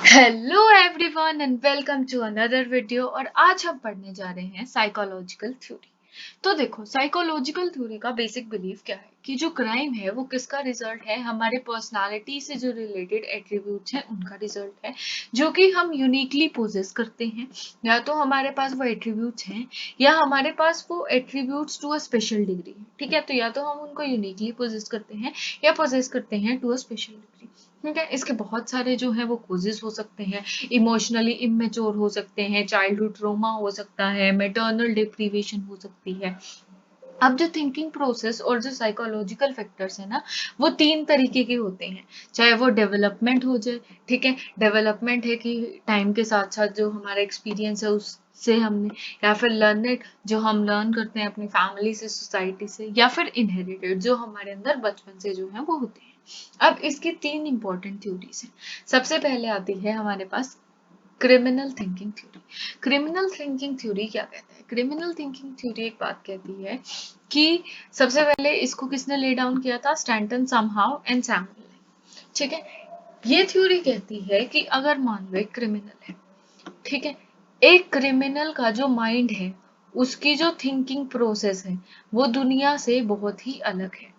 Hello everyone and welcome to another video. और आज हम पढ़ने जा रहे हैं साइकोलॉजिकल थ्योरी। तो देखो, साइकोलॉजिकल थ्योरी का बेसिक बिलीफ क्या है कि जो क्राइम है वो किसका रिजल्ट है, हमारे पर्सनालिटी से जो रिलेटेड एट्रीब्यूट्स हैं उनका रिजल्ट है, जो कि हम यूनिकली पोजेस करते हैं। या तो हमारे पास वो एट्रीब्यूट्स हैं या हमारे पास वो attributes to a special degree है। ठीक है, तो या तो हम उनको यूनिकली पोजेस करते हैं या पोजेस करते हैं टू अ स्पेशल डिग्री। ठीक है, इसके बहुत सारे जो है वो कोजेस हो सकते हैं। इमोशनली इमेच्योर हो सकते हैं, चाइल्डहुड ट्रोमा हो सकता है, मेटर्नल डिप्रीवेशन हो सकती है। अब जो थिंकिंग प्रोसेस और जो साइकोलॉजिकल फैक्टर्स है ना, वो तीन तरीके के होते हैं। चाहे वो डेवलपमेंट हो जाए, ठीक है, डेवलपमेंट है कि टाइम के साथ साथ जो हमारा एक्सपीरियंस है उससे हमने, या फिर लर्नेड जो हम लर्न करते हैं अपनी फैमिली से, सोसाइटी से, या फिर इनहेरिटेड जो हमारे अंदर बचपन से जो है वो होते हैं। अब इसकी तीन इंपॉर्टेंट थ्योरीज हैं। सबसे पहले आती है हमारे पास criminal thinking theory. Criminal thinking theory क्या कहता है? क्रिमिनल थिंकिंग थ्योरी एक बात कहती है कि सबसे पहले इसको किसने ले डाउन किया था? Stanton, somehow and Samuel. ठीक है, ये थ्योरी कहती है कि अगर मान लो एक क्रिमिनल है, ठीक है, एक क्रिमिनल का जो माइंड है, उसकी जो थिंकिंग प्रोसेस है, वो दुनिया से बहुत ही अलग है।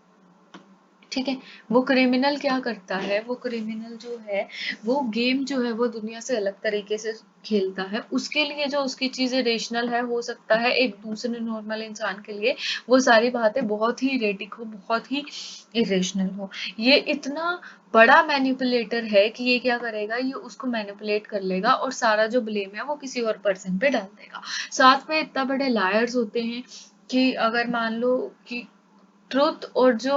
ठीक है, वो क्रिमिनल क्या करता है, वो क्रिमिनल जो है वो गेम जो है वो दुनिया से अलग तरीके से खेलता है। उसके लिए जो उसकी चीजें रेशनल है, हो सकता है एक दूसरे नॉर्मल इंसान के लिए वो सारी बातें बहुत ही रेडिक हो, बहुत ही इरेशनल हो। ये इतना बड़ा मैनिपुलेटर है कि ये क्या करेगा, ये उसको मैनिपुलेट कर लेगा और सारा जो ब्लेम है वो किसी और पर्सन पे डाल देगा। साथ में इतना बड़े लायर्स होते हैं कि अगर मान लो कि ट्रुथ और जो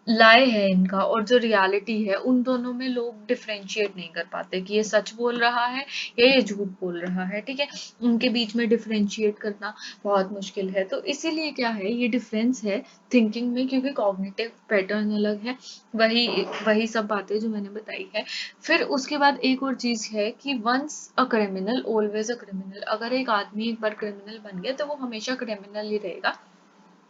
लाए है इनका और जो रियलिटी है, उन दोनों में लोग डिफरेंशिएट नहीं कर पाते कि ये सच बोल रहा है या ये झूठ बोल रहा है। ठीक है, उनके बीच में डिफरेंशिएट करना बहुत मुश्किल है। तो इसीलिए क्या है, ये डिफरेंस है थिंकिंग में, क्योंकि कॉग्निटिव पैटर्न अलग है। वही वही सब बातें जो मैंने बताई है। फिर उसके बाद एक और चीज है कि once a criminal always a criminal. अगर एक आदमी एक बार क्रिमिनल बन गया तो वो हमेशा क्रिमिनल ही रहेगा,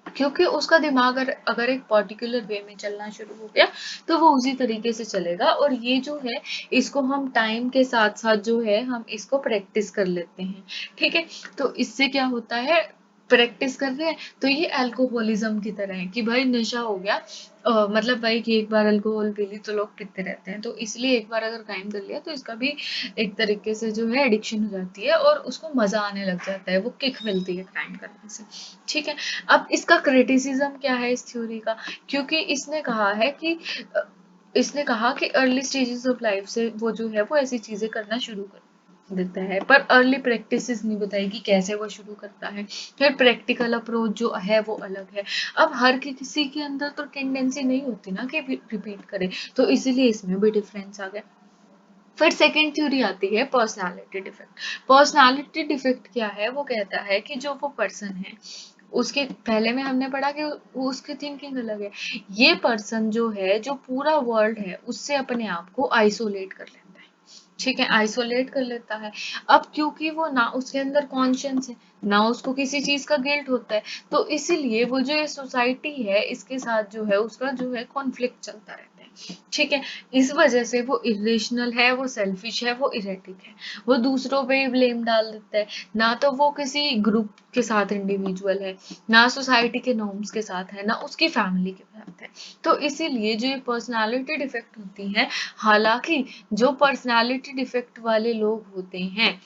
क्योंकि उसका दिमाग अगर एक पर्टिकुलर वे में चलना शुरू हो गया तो वो उसी तरीके से चलेगा। और ये जो है, इसको हम टाइम के साथ साथ जो है हम इसको प्रैक्टिस कर लेते हैं। ठीक है, तो इससे क्या होता है, प्रैक्टिस कर रहे हैं तो ये अल्कोहलिज्म की तरह है कि भाई नशा हो गया, मतलब भाई कि एक बार अल्कोहल पी ली तो लोग पीते रहते हैं। तो इसलिए एक बार अगर क्राइम कर लिया तो इसका भी एक तरीके से जो है एडिक्शन हो जाती है और उसको मजा आने लग जाता है, वो किक मिलती है क्राइम करने से। ठीक है, अब इसका क्रिटिसिज्म क्या है इस थ्योरी का? क्योंकि इसने कहा कि अर्ली स्टेजेस ऑफ लाइफ से वो जो है वो ऐसी चीजें करना शुरू कर देता है, पर अर्ली प्रैक्टिसेस नहीं बताएगी कैसे वो शुरू करता है। फिर प्रैक्टिकल अप्रोच जो है वो अलग है। अब हर किसी के अंदर तो टेंडेंसी नहीं होती ना कि रिपीट करे, तो इसीलिए इसमें भी डिफरेंस आ गया। फिर सेकेंड थ्योरी आती है पर्सनालिटी डिफेक्ट। पर्सनालिटी डिफेक्ट क्या है? वो कहता है कि जो वो पर्सन है, उसके पहले में हमने पढ़ा कि वो उसकी थिंकिंग अलग है। ये पर्सन जो है, जो पूरा वर्ल्ड है उससे अपने आप को आइसोलेट कर लेता है। ठीक है, आइसोलेट कर लेता है। अब क्योंकि वो ना उसके अंदर कॉन्शियस है, ना उसको किसी चीज का गिल्ट होता है, तो इसीलिए वो जो ये सोसाइटी है इसके साथ जो है उसका जो है कॉन्फ्लिक्ट चलता रहता है। ठीक है, इस वजह से वो इरेशनल है, वो सेल्फिश है, वो इरेटिक है। वो दूसरों पे ही ब्लेम डाल देता है। ना तो वो किसी ग्रुप के साथ इंडिविजुअल है, ना सोसाइटी के नॉर्म्स के साथ है, ना उसकी फैमिली के साथ है। तो इसीलिए जो ये पर्सनालिटी डिफेक्ट होती है, हालांकि जो पर्सनालिटी डिफेक्ट वाले लोग होते हैं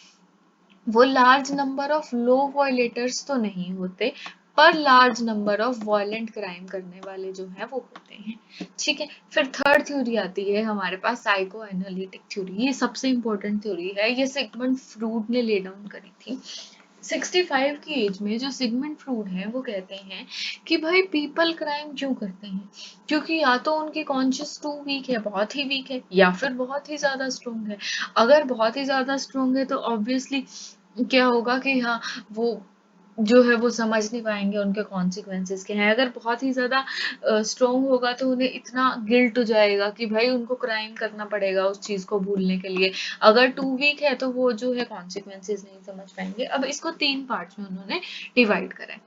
वो large number of low violators तो नहीं होते, पर large number of violent crime करने वाले जो है वो होते हैं। ठीक है, फिर थर्ड थ्योरी आती है हमारे पास साइको एनालिटिक थ्योरी। ये सबसे इंपॉर्टेंट थ्योरी है, ये सिगमंड फ्रूड ने ले डाउन करी थी 65 की एज में। जो सिगमंड फ्रूड है वो कहते हैं कि भाई पीपल क्राइम क्यों करते हैं, क्योंकि या तो उनकी कॉन्शियस टू वीक है, बहुत ही वीक है, या फिर बहुत ही ज्यादा स्ट्रोंग है। अगर बहुत ही ज्यादा स्ट्रोंग है तो ऑब्वियसली क्या होगा कि हाँ, वो जो है वो समझ नहीं पाएंगे उनके कॉन्सिक्वेंसेस क्या हैं। अगर बहुत ही ज्यादा स्ट्रोंग होगा तो उन्हें इतना गिल्ट हो जाएगा कि भाई उनको क्राइम करना पड़ेगा उस चीज को भूलने के लिए। अगर टू वीक है तो वो जो है कॉन्सिक्वेंसेस नहीं समझ पाएंगे। अब इसको तीन पार्ट्स में उन्होंने डिवाइड करा है।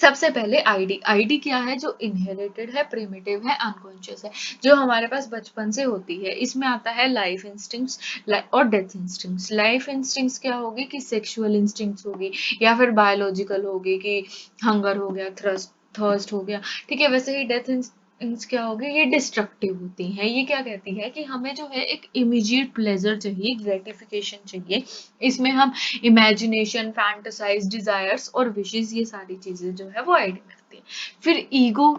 सबसे पहले आईडी। आईडी क्या है? जो इनहेरिटेड है, प्रिमिटिव है, अनकॉन्शियस है, जो हमारे पास बचपन से होती है। इसमें आता है लाइफ इंस्टिंक्ट्स और डेथ इंस्टिंक्ट्स। लाइफ इंस्टिंक्ट्स क्या होगी कि सेक्सुअल इंस्टिंक्ट्स होगी, या फिर बायोलॉजिकल होगी कि हंगर हो गया, थर्स्ट हो गया, ठीक है। वैसे ही डेथ इंस्टिंक्ट्स क्या होगी? ये डिस्ट्रक्टिव होती हैं। ये क्या कहती है कि हमें जो है एक इमीडिएट प्लेजर चाहिए, ग्रेटिफिकेशन चाहिए। इसमें हम इमेजिनेशन, फैंटसाइज, डिजायर्स और विशेस, ये सारी चीजें जो है वो आईडी में आती है। फिर ईगो।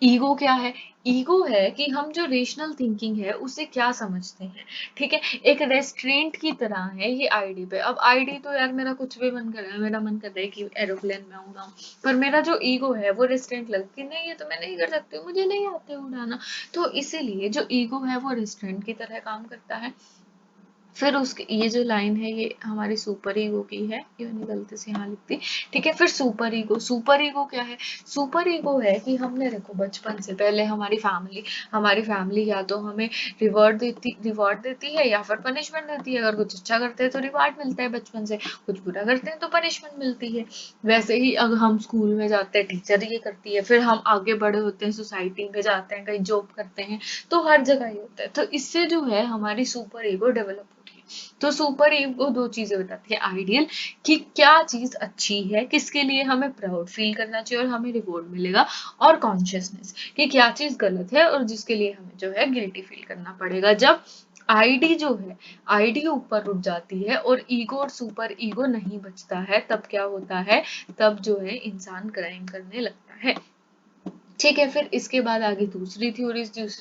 ईगो क्या है? ईगो है कि हम जो रेशनल थिंकिंग है उसे क्या समझते हैं, ठीक है। एक रेस्ट्रेंट की तरह है ये आईडी पे। अब आईडी तो यार मेरा कुछ भी मन कर रहा है, मेरा मन कर रहा है कि एरोप्लेन में उड़ाऊं, पर मेरा जो ईगो है वो रेस्ट्रेंट लग कि नहीं, ये तो मैं नहीं कर सकती हूँ, मुझे नहीं आते उड़ाना। तो इसीलिए जो ईगो है वो रेस्ट्रेंट की तरह काम करता है। फिर उसके ये जो लाइन है ये हमारी सुपर ईगो की है, ये मैंने गलती से यहाँ लिख दी, ठीक है। फिर सुपर ईगो। सुपर ईगो क्या है? सुपर ईगो है कि हमने देखो बचपन से पहले हमारी फैमिली या तो हमें रिवॉर्ड देती है या फिर पनिशमेंट देती है। अगर कुछ अच्छा करते हैं तो रिवॉर्ड मिलता है बचपन से, कुछ बुरा करते हैं तो पनिशमेंट मिलती है। वैसे ही अगर हम स्कूल में जाते हैं, टीचर ये करती है, फिर हम आगे बड़े होते हैं, सोसाइटी में जाते हैं, कहीं जॉब करते हैं, तो हर जगह ये होता है। तो इससे जो है हमारी सुपर ईगो डेवलप होती है। तो सुपर ईगो दो चीजें बताती है, आइडियल कि क्या चीज अच्छी है, किसके लिए हमें प्राउड फील करना चाहिए और हमें रिवॉर्ड मिलेगा, और कॉन्शियसनेस कि क्या चीज गलत है और जिसके लिए हमें जो है गिल्टी फील करना पड़ेगा। जब आईडी जो है, आईडी ऊपर उठ जाती है और ईगो और सुपर ईगो नहीं बचता है, तब क्या होता है? तब जो है इंसान क्राइम करने लगता है, ठीक है। फिर इसके बाद आगे दूसरी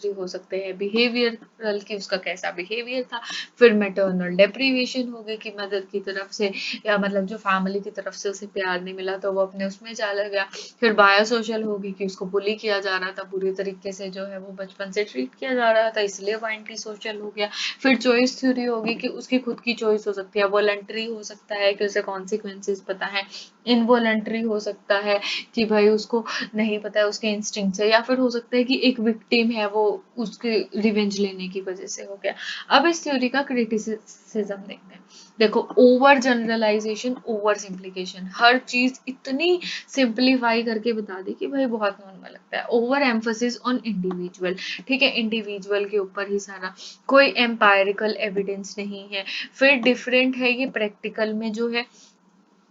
हो सकते हैं बिहेवियरल, कि उसका कैसा बिहेवियर था। फिर मैटरनल डेप्रीवेशन हो गई कि मदर की तरफ से, या मतलब जो फैमिली की तरफ से उसे प्यार नहीं मिला तो वो अपने उसमें चला गया। फिर बायोसोशल होगी कि उसको बुली किया जा रहा था, बुरी तरीके से जो है वो बचपन से ट्रीट किया जा रहा था, इसलिए वो एंटी सोशल हो गया। फिर चॉइस थ्योरी होगी कि उसकी खुद की चॉइस हो सकती है, वॉलंटरी हो सकता है कि उसे कॉन्सिक्वेंसेस पता है, इनवॉलंटरी हो सकता है कि भाई उसको नहीं पता है, उसके इंस्टिंक्ट से, या फिर हो सकता है कि एक विक्टिम है वो उसके रिवेंज लेने की वजह से हो गया। अब इस थ्योरी का क्रिटिसिज्म देखते हैं। देखो, ओवर जनरलाइजेशन, ओवर सिंप्लीकेशन, हर चीज इतनी सिंप्लीफाई करके बता दी कि भाई बहुत नॉर्मल लगता है। ओवर एम्फोसिस ऑन इंडिविजुअल, ठीक है, इंडिविजुअल के ऊपर ही सारा, कोई एम्पायरिकल एविडेंस नहीं है। फिर डिफरेंट है ये प्रैक्टिकल में जो है,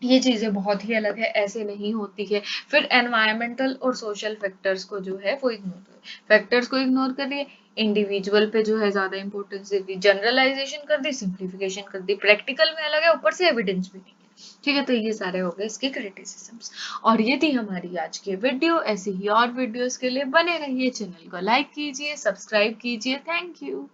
ये चीजें बहुत ही अलग है, ऐसे नहीं होती है। फिर एनवायरमेंटल और सोशल फैक्टर्स को जो है वो इग्नोर कर दिए, इंडिविजुअल पे जो है ज्यादा इंपॉर्टेंस दे दी, जनरलाइजेशन कर दी, सिंप्लीफिकेशन कर दी, प्रैक्टिकल में अलग है, ऊपर से एविडेंस भी नहीं है, ठीक है। तो ये सारे हो गए इसके क्रिटिसिज्म्स। और ये थी हमारी आज की वीडियो। ऐसे ही और वीडियोस के लिए बने रहिए, चैनल को लाइक कीजिए, सब्सक्राइब कीजिए। Thank you.